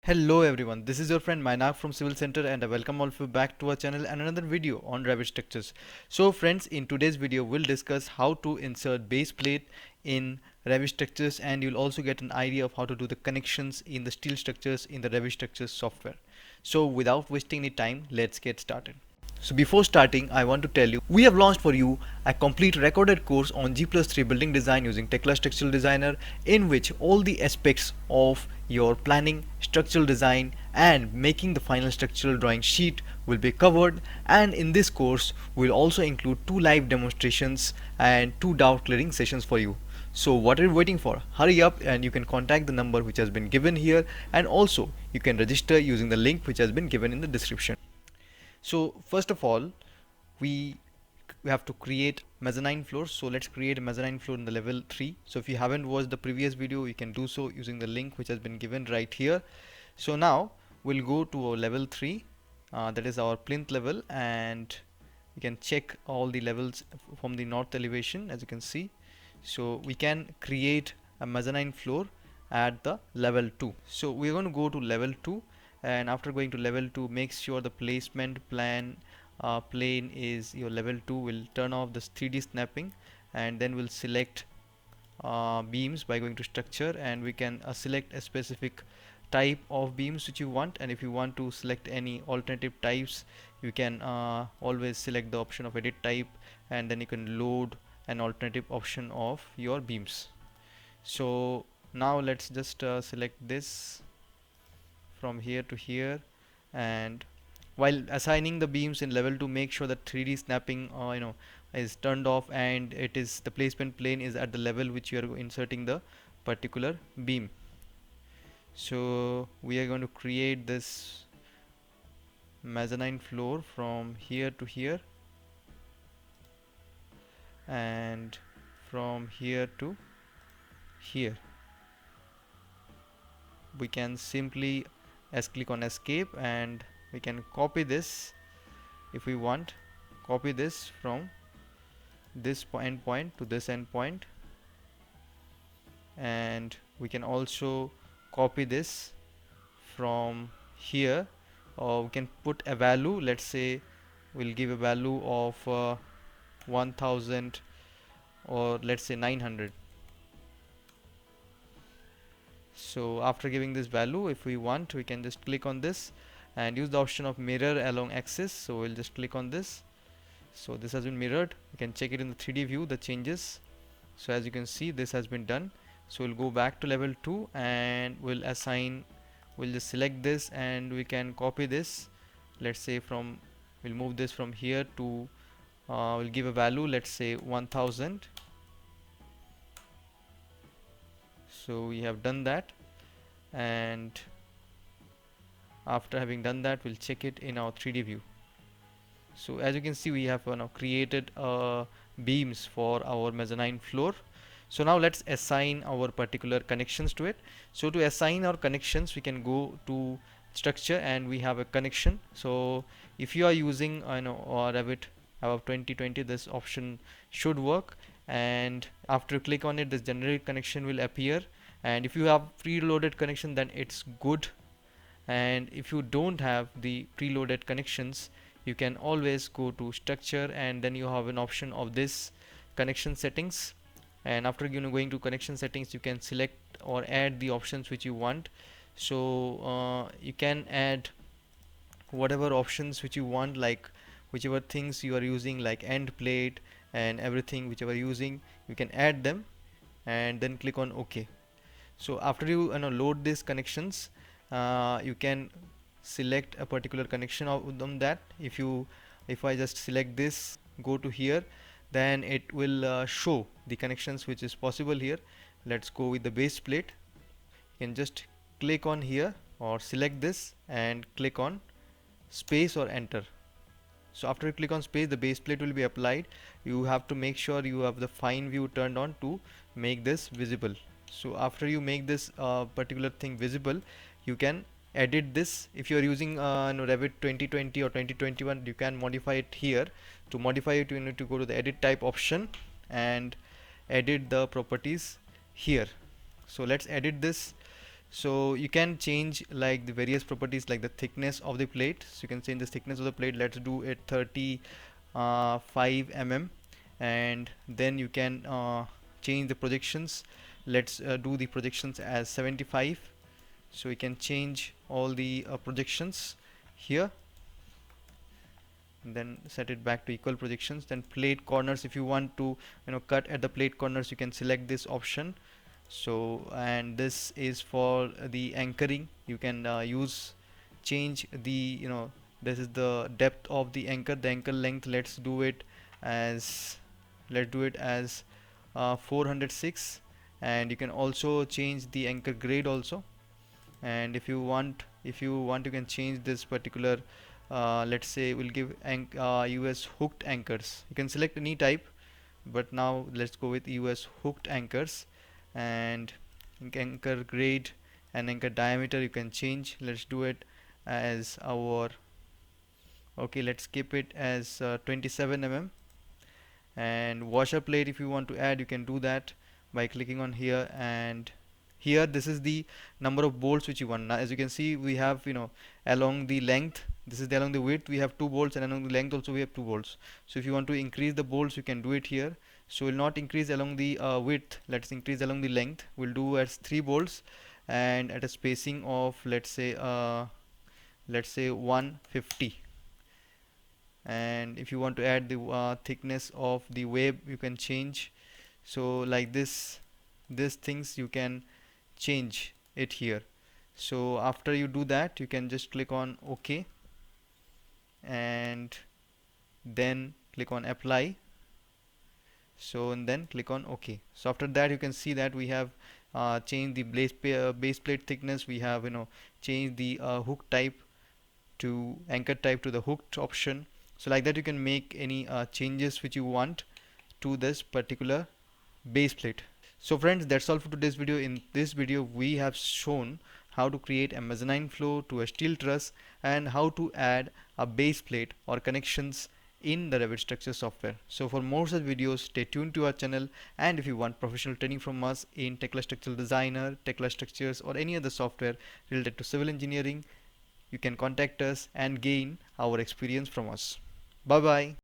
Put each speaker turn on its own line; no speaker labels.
Hello everyone, this is your friend Mainak from Civil Center and I welcome all of you back to our channel and another video on Revit structures. So friends, in today's video we'll discuss how to insert base plate in Revit structures, and you'll also get an idea of how to do the connections in the steel structures in the Revit structures software. So without wasting any time, let's get started. So before starting, I want to tell you, we have launched for you a complete recorded course on G+3 building design using Tekla Structural Designer, in which all the aspects of your planning, structural design and making the final structural drawing sheet will be covered. And in this course, we'll also include 2 live demonstrations and 2 doubt clearing sessions for you. So what are you waiting for? Hurry up and you can contact the number which has been given here, and also you can register using the link which has been given in the description. So first of all, we have to create mezzanine floor. So let's create a mezzanine floor in the level 3. So if you haven't watched the previous video, you can do so using the link which has been given right here. So now we'll go to our level 3, that is our plinth level, and you can check all the levels from the north elevation, as you can see. So we can create a mezzanine floor at the level 2. So we're going to go to level 2, and after going to level 2, make sure the placement plane is your level 2. Will turn off this 3D snapping, and then we'll select beams by going to structure, and we can select a specific type of beams which you want. And if you want to select any alternative types, you can always select the option of edit type, and then you can load an alternative option of your beams. So now let's just select this from here to here, and while assigning the beams in level 2, make sure that 3D snapping is turned off, and it is the placement plane is at the level which you are inserting the particular beam. So we are going to create this mezzanine floor from here to here, and from here to here. We can simply click on escape, and we can copy this if we want. Copy this from this endpoint to this endpoint, and we can also copy this from here, or we can put a value. Let's say we'll give a value of 1000, or let's say 900. So after giving this value, if we want, we can just click on this and use the option of mirror along axis. So we'll just click on this. So this has been mirrored. You can check it in the 3D view, the changes. So as you can see, this has been done. So we'll go back to level 2, and we'll just select this, and we can copy this. Let's say we'll move this from here to we'll give a value, let's say 1000. So we have done that, and after having done that, we'll check it in our 3D view. So as you can see, we have now created beams for our mezzanine floor. So now let's assign our particular connections to it. So to assign our connections, we can go to structure, and we have a connection. So if you are using Revit above 2020, this option should work, and after you click on it, this generate connection will appear. And if you have preloaded connection, then it's good, and if you don't have the preloaded connections, you can always go to structure, and then you have an option of this connection settings. And after going to connection settings, you can select or add the options which you want. So you can add whatever options which you want, like whichever things you are using, like end plate and everything whichever using, you can add them, and then click on OK. So after you load these connections, you can select a particular connection of them. That if I just select this, go to here, then it will show the connections which is possible here. Let's go with the base plate. You can just click on here or select this and click on space or enter. So after you click on space, the base plate will be applied. You have to make sure you have the fine view turned on to make this visible. So after you make this particular thing visible, you can edit this. If you are using Revit 2020 or 2021, you can modify it here. To modify it, you need to go to the edit type option and edit the properties here. So let's edit this. So you can change like the various properties like the thickness of the plate. So you can change the thickness of the plate. Let's do it 35 mm, and then you can change the projections. Let's do the projections as 75. So we can change all the projections here, and then set it back to equal projections. Then plate corners, if you want to cut at the plate corners, you can select this option. So, and this is for the anchoring. You can use change the this is the depth of the anchor length. As let's do it as 406. And you can also change the anchor grade also. And if you want you can change this particular, let's say we'll give US hooked anchors. You can select any type, but now let's go with US hooked anchors. And anchor grade and anchor diameter you can change. Let's do it as our, okay, let's keep it as 27 mm. And washer plate, if you want to add, you can do that by clicking on here. And here this is the number of bolts which you want. Now as you can see, we have along the length, this is along the width we have 2 bolts, and along the length also we have 2 bolts. So if you want to increase the bolts, you can do it here. So we'll not increase along the width, let's increase along the length. We'll do as 3 bolts, and at a spacing of let's say 150. And if you want to add the thickness of the web, you can change. So like these things you can change it here. So after you do that, you can just click on OK, and then click on apply. So and then click on OK. So after that, you can see that we have changed the base plate thickness. We have changed the hook type to anchor type to the hooked option. So like that you can make any changes which you want to this particular base plate. So friends, that's all for today's video. In this video we have shown how to create a mezzanine floor to a steel truss, and how to add a base plate or connections in the Revit structure software. So for more such videos, stay tuned to our channel. And if you want professional training from us in Tekla Structural Designer, Tekla Structures, or any other software related to civil engineering, you can contact us and gain our experience from us. Bye bye.